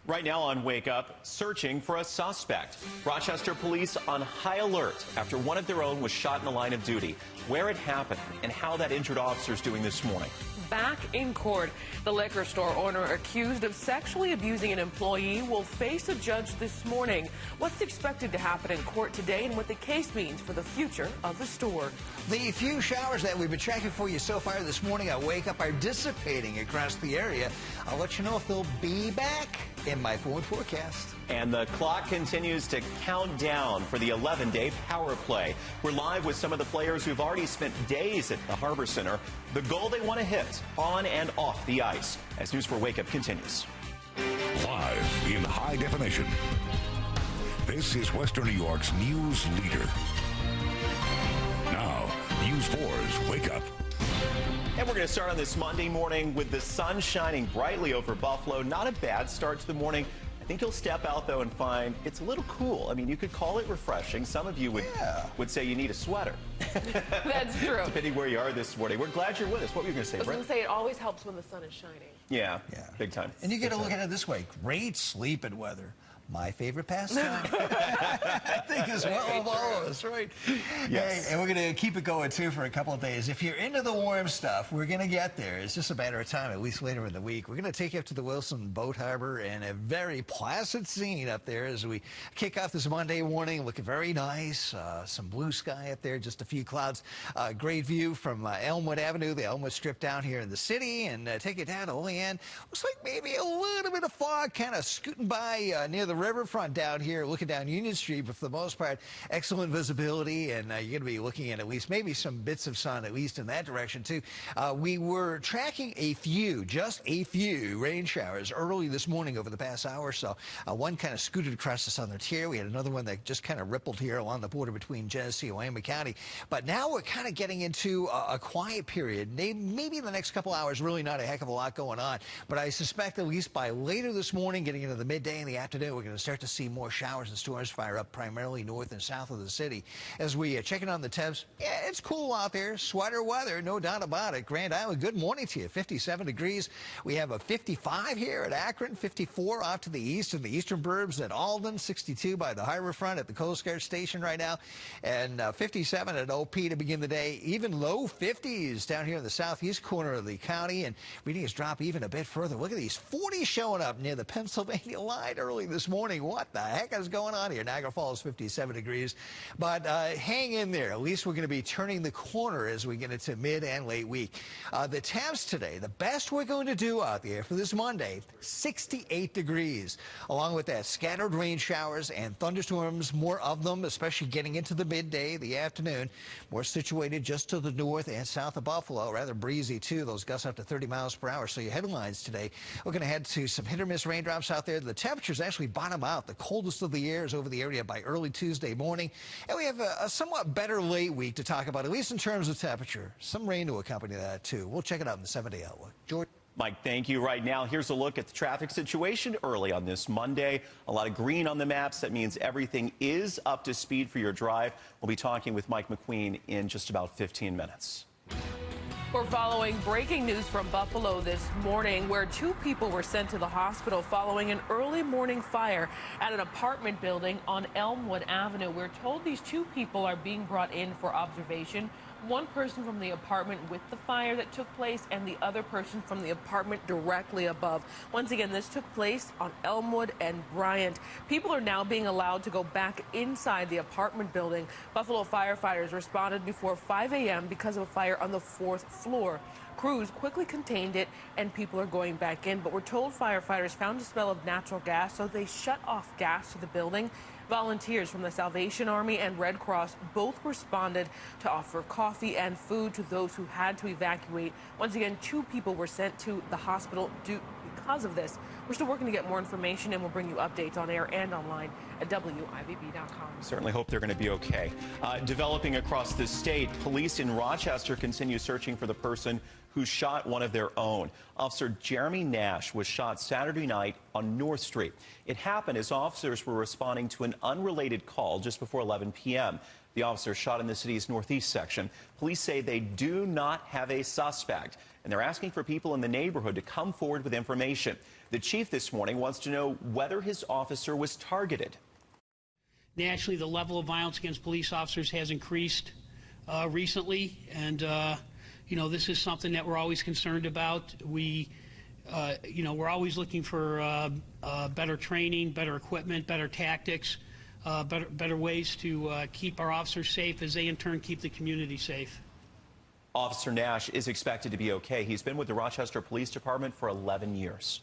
Right now on Wake Up, searching for a suspect. Rochester police on high alert after one of their own was shot in the line of duty. Where it happened and how that injured officer is doing this morning. Back in court, the liquor store owner accused of sexually abusing an employee will face a judge this morning. What's expected to happen in court today and what the case means for the future of the store. The few showers that we've been tracking for you so far this morning at Wake Up are dissipating across the area. I'll let you know if they'll be back in my forward forecast. And the clock continues to count down for the 11-day power play. We're live with some of the players who've already spent days at the Harbor Center. The goal they want to hit on and off the ice. As News 4 Wake Up continues. Live in high definition. This is Western New York's news leader. Now, News 4's Wake Up. And we're going to start on this Monday morning with the sun shining brightly over Buffalo. Not a bad start to the morning. I think you'll step out, though, and find it's a little cool. I mean, you could call it refreshing. Some of you would say you need a sweater. That's true. Depending where you are this morning. We're glad you're with us. What were you going to say, Brett? I was going to say it always helps when the sun is shining. Yeah, big time. And you get to look at it this way. Great sleeping weather. My favorite pastime. I think as well of all of us, right? Yes. Hey, and we're going to keep it going, too, for a couple of days. If you're into the warm stuff, we're going to get there. It's just a matter of time, at least later in the week. We're going to take you up to the Wilson Boat Harbor and a very placid scene up there as we kick off this Monday morning. Looking very nice. Some blue sky up there, just a few clouds. Great view from Elmwood Avenue, the Elmwood Strip down here in the city, and take it down to Olean. Looks like maybe a little bit of fog kind of scooting by near the riverfront down here, looking down Union Street, but for the most part, excellent visibility, and you're going to be looking at least maybe some bits of sun, at least in that direction, too. We were tracking just a few rain showers early this morning over the past hour or so. One kind of scooted across the southern tier. We had another one that just kind of rippled here along the border between Genesee and Wyoming County. But now we're kind of getting into a quiet period. Maybe in the next couple hours, really not a heck of a lot going on. But I suspect at least by later this morning, getting into the midday and the afternoon, we're going to start to see more showers and storms fire up primarily north and south of the city. As we check in on the temps, yeah, it's cool out there. Sweater weather, no doubt about it. Grand Island, good morning to you. 57 degrees. We have a 55 here at Akron, 54 off to the east in the eastern burbs at Alden, 62 by the harbor front at the Coast Guard Station right now, and 57 at OP to begin the day. Even low 50s down here in the southeast corner of the county, and readings drop even a bit further. Look at these 40s showing up near the Pennsylvania line early this morning. What the heck is going on here? Niagara Falls, 57 degrees. But hang in there. At least we're going to be turning the corner as we get into mid and late week. The temps today, the best we're going to do out there for this Monday, 68 degrees. Along with that, scattered rain showers and thunderstorms, more of them, especially getting into the midday, the afternoon. More situated just to the north and south of Buffalo. Rather breezy, too. Those gusts up to 30 miles per hour. So your headlines today, we're going to head to some hit-or-miss raindrops out there. The temperatures actually bottom out. The coldest of the year is over the area by early Tuesday morning. And we have a somewhat better late week to talk about, at least in terms of temperature. Some rain to accompany that, too. We'll check it out in the 7-day outlook. George? Mike, thank you. Right now, here's a look at the traffic situation early on this Monday. A lot of green on the maps. That means everything is up to speed for your drive. We'll be talking with Mike McQueen in just about 15 minutes. We're following breaking news from Buffalo this morning where 2 people were sent to the hospital following an early morning fire at an apartment building on Elmwood Avenue. We're told these 2 people are being brought in for observation. One person from the apartment with the fire that took place and the other person from the apartment directly above. Once again, this took place on Elmwood and Bryant. People are now being allowed to go back inside the apartment building. Buffalo firefighters responded before 5 a.m. because of a fire on the 4th floor. Crews quickly contained it and people are going back in, but we're told firefighters found a smell of natural gas, so they shut off gas to the building. Volunteers from the Salvation Army and Red Cross both responded to offer coffee and food to those who had to evacuate. Once again, 2 people were sent to the hospital because of this. We're still working to get more information, and we'll bring you updates on air and online at WIVB.com. Certainly hope they're going to be okay. Developing across the state, police in Rochester continue searching for the person who shot one of their own. Officer Jeremy Nash was shot Saturday night on North Street. It happened as officers were responding to an unrelated call just before 11 p.m. The officer shot in the city's northeast section. Police say they do not have a suspect, and they're asking for people in the neighborhood to come forward with information. The chief this morning wants to know whether his officer was targeted. Actually, the level of violence against police officers has increased recently, and this is something that we're always concerned about. We're always looking for better training, better equipment, better tactics, better ways to keep our officers safe as they in turn keep the community safe. Officer Nash is expected to be okay. He's been with the Rochester Police Department for 11 years.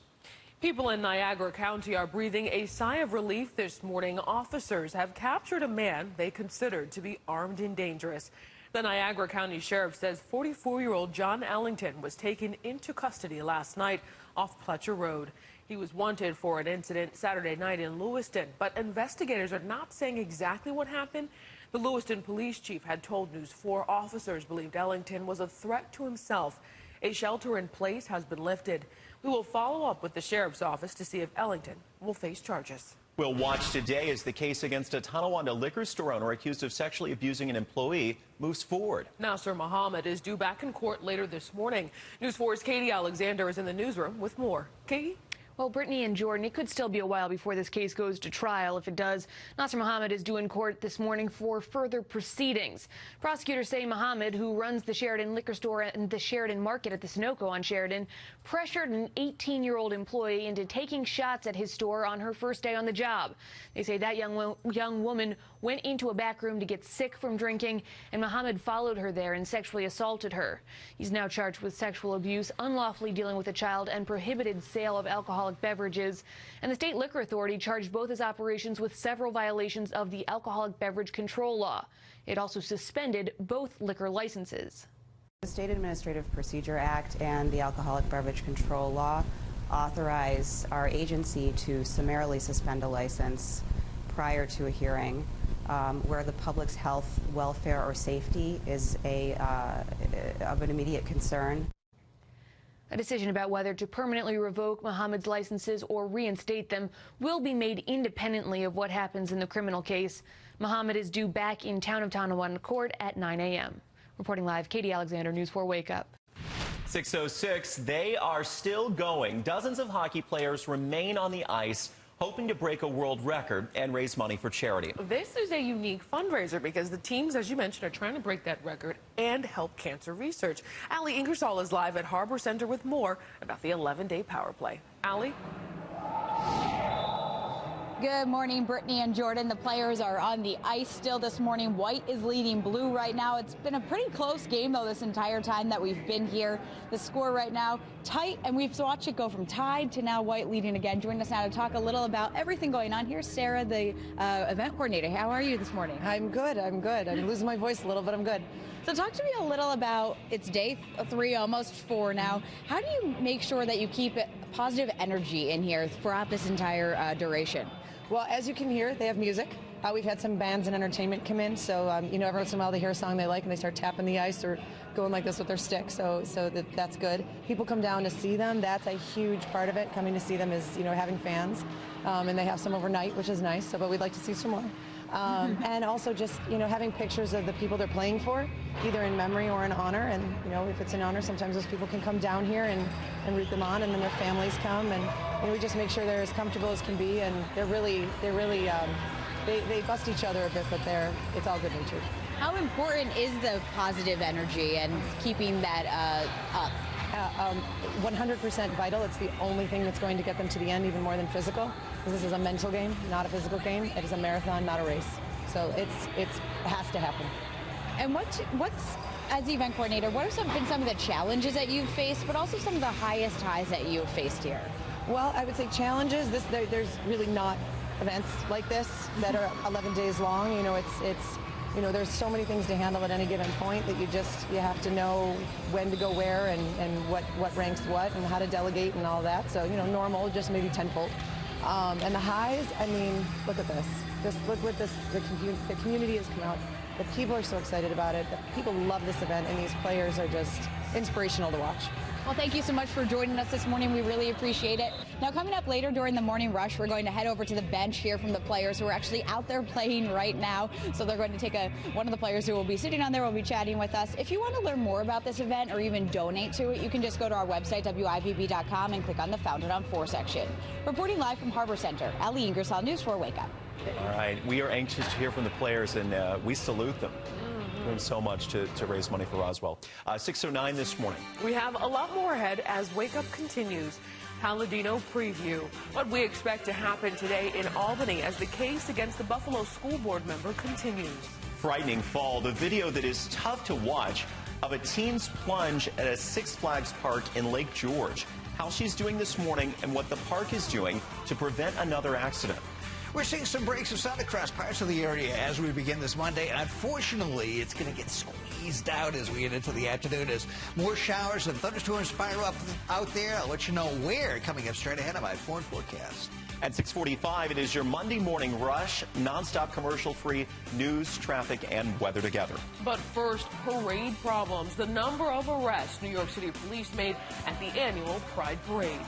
People in Niagara County are breathing a sigh of relief this morning. Officers have captured a man they considered to be armed and dangerous. The Niagara County Sheriff says 44-year-old John Ellington was taken into custody last night off Pletcher Road. He was wanted for an incident Saturday night in Lewiston, but investigators are not saying exactly what happened. The Lewiston police chief had told News 4 officers believed Ellington was a threat to himself. A shelter in place has been lifted. We will follow up with the sheriff's office to see if Ellington will face charges. We'll watch today as the case against a Tonawanda liquor store owner accused of sexually abusing an employee moves forward. Nasser Muhammad is due back in court later this morning. News 4's Katie Alexander is in the newsroom with more. Katie? Well, Brittany and Jordan, it could still be a while before this case goes to trial. If it does, Nasser Muhammad is due in court this morning for further proceedings. Prosecutors say Muhammad, who runs the Sheridan liquor store and the Sheridan Market at the Sunoco on Sheridan, pressured an 18-year-old employee into taking shots at his store on her first day on the job. They say that young woman went into a back room to get sick from drinking, and Muhammad followed her there and sexually assaulted her. He's now charged with sexual abuse, unlawfully dealing with a child, and prohibited sale of alcoholic beverages. And the State Liquor Authority charged both his operations with several violations of the Alcoholic Beverage Control Law. It also suspended both liquor licenses. The State Administrative Procedure Act and the Alcoholic Beverage Control Law authorize our agency to summarily suspend a license prior to a hearing where the public's health, welfare, or safety is of an immediate concern. A decision about whether to permanently revoke Muhammad's licenses or reinstate them will be made independently of what happens in the criminal case. Muhammad is due back in town of Tonawanda court at 9 a.m. Reporting live, Katie Alexander, News 4 Wake Up. 6:06, they are still going. Dozens of hockey players remain on the ice, hoping to break a world record and raise money for charity. This is a unique fundraiser because the teams, as you mentioned, are trying to break that record and help cancer research. Ali Ingersoll is live at Harbor Center with more about the 11-day power play. Ali? Good morning, Brittany and Jordan. The players are on the ice still this morning. White is leading blue right now. It's been a pretty close game, though, this entire time that we've been here. The score right now, tight, and we've watched it go from tied to now White leading again. Joining us now to talk a little about everything going on here, Sarah, the event coordinator. How are you this morning? I'm good. I'm losing my voice a little, but I'm good. So talk to me a little about, it's day 3, almost 4 now. How do you make sure that you keep positive energy in here throughout this entire duration? Well, as you can hear, they have music. We've had some bands and entertainment come in, so every once in a while they hear a song they like and they start tapping the ice or going like this with their stick, so that's good. People come down to see them. That's a huge part of it. Coming to see them is, having fans, and they have some overnight, which is nice, but we'd like to see some more. And also just, having pictures of the people they're playing for, either in memory or in honor. And, if it's in honor, sometimes those people can come down here and root them on, and then their families come. And, we just make sure they're as comfortable as can be. And they bust each other a bit, but it's all good natured. How important is the positive energy and keeping that up? 100% vital. It's the only thing that's going to get them to the end, even more than physical. Because this is a mental game, not a physical game. It is a marathon, not a race. So it has to happen. And what's as the event coordinator, what have been some of the challenges that you've faced, but also some of the highest highs that you've faced here? Well, I would say challenges. There's really not events like this that are 11 days long. There's so many things to handle at any given point that you have to know when to go where and what ranks what and how to delegate and all that. So, normal, just maybe tenfold. And the highs, look at this. Look what the community has come out. The people are so excited about it. The people love this event, and these players are just inspirational to watch. Well, thank you so much for joining us this morning. We really appreciate it. Now, coming up later during the morning rush, we're going to head over to the bench, hear from the players who are actually out there playing right now. So they're going to take one of the players who will be sitting on there will be chatting with us. If you want to learn more about this event or even donate to it, you can just go to our website, WIVB.com, and click on the Founded on 4 section. Reporting live from Harbor Center, Ellie Ingersoll, News 4 Wake Up. All right, we are anxious to hear from the players, and we salute them. Doing so much to raise money for Roswell. 6:09 this morning. We have a lot more ahead as Wake Up continues. Palladino preview. What we expect to happen today in Albany as the case against the Buffalo school board member continues. Frightening fall. The video that is tough to watch of a teen's plunge at a Six Flags park in Lake George. How she's doing this morning and what the park is doing to prevent another accident. We're seeing some breaks of sun across parts of the area as we begin this Monday. Unfortunately, it's going to get squeezed out as we get into the afternoon as more showers and thunderstorms spiral up out there. I'll let you know where coming up straight ahead of my phone forecast. At 6:45, it is your Monday morning rush, nonstop commercial-free news, traffic, and weather together. But first, parade problems. The number of arrests New York City police made at the annual Pride Parade.